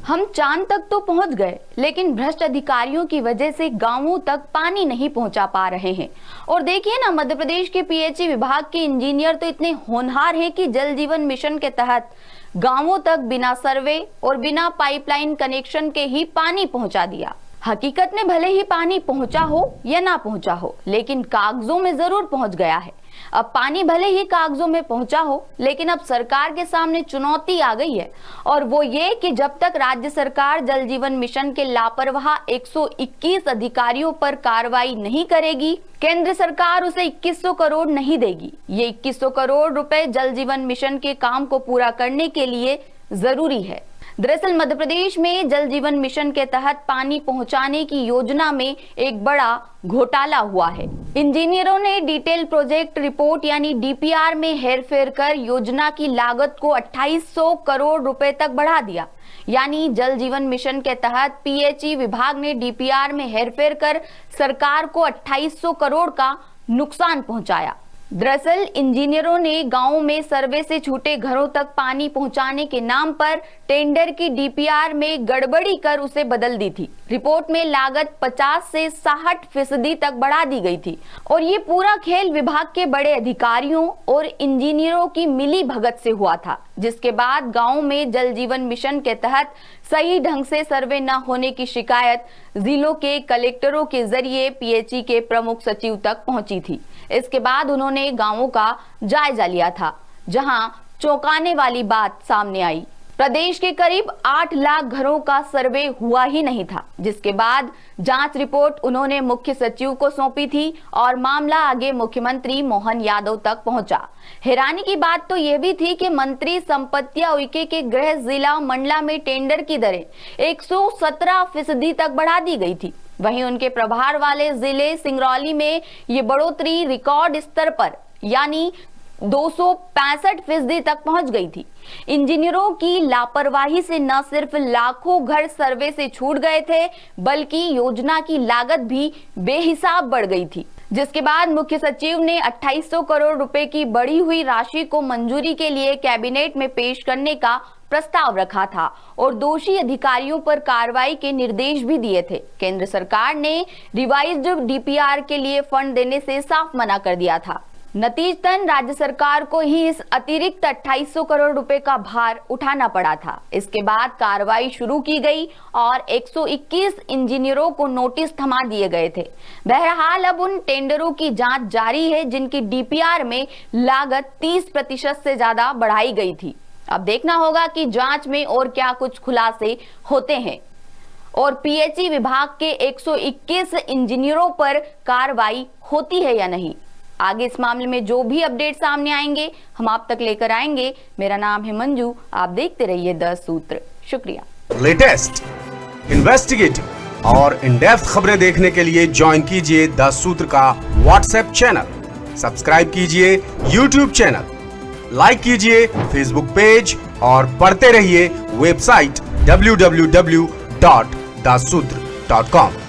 हम चांद तक तो पहुंच गए, लेकिन भ्रष्ट अधिकारियों की वजह से गांवों तक पानी नहीं पहुंचा पा रहे हैं। और देखिए ना, मध्य प्रदेश के पीएचई विभाग के इंजीनियर तो इतने होनहार हैं कि जल जीवन मिशन के तहत गांवों तक बिना सर्वे और बिना पाइपलाइन कनेक्शन के ही पानी पहुंचा दिया। हकीकत में भले ही पानी पहुंचा हो या ना पहुंचा हो, लेकिन कागजों में जरूर पहुंच गया है। अब पानी भले ही कागजों में पहुंचा हो, लेकिन अब सरकार के सामने चुनौती आ गई है, और वो ये कि जब तक राज्य सरकार जल जीवन मिशन के लापरवाह 121 अधिकारियों पर कार्रवाई नहीं करेगी, केंद्र सरकार उसे 2100 करोड़ नहीं देगी। ये 2100 करोड़ रुपए जल जीवन मिशन के काम को पूरा करने के लिए जरूरी है। दरअसल मध्य प्रदेश में जल जीवन मिशन के तहत पानी पहुंचाने की योजना में एक बड़ा घोटाला हुआ है। इंजीनियरों ने डिटेल प्रोजेक्ट रिपोर्ट यानी डीपीआर में हेरफेर कर योजना की लागत को 2800 करोड़ रुपए तक बढ़ा दिया। यानी जल जीवन मिशन के तहत पीएचई विभाग ने डीपीआर में हेरफेर कर सरकार को 2800 करोड़ का नुकसान पहुंचाया। दरअसल इंजीनियरों ने गांवों में सर्वे से छूटे घरों तक पानी पहुंचाने के नाम पर टेंडर की डीपीआर में गड़बड़ी कर उसे बदल दी थी। रिपोर्ट में लागत 50 से 60% तक बढ़ा दी गई थी, और ये पूरा खेल विभाग के बड़े अधिकारियों और इंजीनियरों की मिली भगत से हुआ था, जिसके बाद गांवों में जल जीवन मिशन के तहत सही ढंग से सर्वे न होने की शिकायत जिलों के कलेक्टरों के जरिए पीएचई के प्रमुख सचिव तक पहुंची थी। इसके बाद उन्होंने गांवों का जायजा लिया था, जहां चौंकाने वाली बात सामने आई। प्रदेश के करीब 8 लाख घरों का सर्वे हुआ ही नहीं था, जिसके बाद जांच रिपोर्ट उन्होंने मुख्य सचिव को सौंपी थी और मामला आगे मुख्यमंत्री मोहन यादव तक पहुंचा। हैरानी की बात तो यह भी थी कि मंत्री संपत्तियां उइके के गृह जिला मंडला में टेंडर की दरें 117% तक बढ़ा दी गई थी। वहीं उनके प्रभार वाले जिले सिंगरौली में ये बढ़ोतरी रिकॉर्ड स्तर पर यानी 265% तक पहुंच गई थी। इंजीनियरों की लापरवाही से न सिर्फ लाखों घर सर्वे से छूट गए थे, बल्कि योजना की लागत भी बेहिसाब बढ़ गई थी, जिसके बाद मुख्य सचिव ने 2800 करोड़ रुपए की बढ़ी हुई राशि को मंजूरी के लिए कैबिनेट में पेश करने का प्रस्ताव रखा था और दोषी अधिकारियों पर कार्रवाई के निर्देश भी दिए थे। केंद्र सरकार ने रिवाइज्ड डीपीआर के लिए फंड देने से साफ मना कर दिया था। नतीजतन राज्य सरकार को ही इस अतिरिक्त 2800 करोड़ रुपए का भार उठाना पड़ा था। इसके बाद कार्रवाई शुरू की गई और 121 इंजीनियरों को नोटिस थमा दिए गए थे। बहरहाल अब उन टेंडरों की जांच जारी है जिनकी डीपीआर में लागत 30% से ज्यादा बढ़ाई गई थी। अब देखना होगा कि जांच में और क्या कुछ खुलासे होते हैं और पीएचई विभाग के 121 इंजीनियरों पर कार्रवाई होती है या नहीं। आगे इस मामले में जो भी अपडेट सामने आएंगे हम आप तक लेकर आएंगे। मेरा नाम है मंजू, आप देखते रहिए 10 सूत्र। शुक्रिया। लेटेस्ट, इन्वेस्टिगेटिव और इन डेप्थ खबरें देखने के लिए ज्वाइन कीजिए 10 सूत्र का व्हाट्सएप चैनल, सब्सक्राइब कीजिए यूट्यूब चैनल, लाइक कीजिए फेसबुक पेज और पढ़ते रहिए वेबसाइट www.dasudr.com।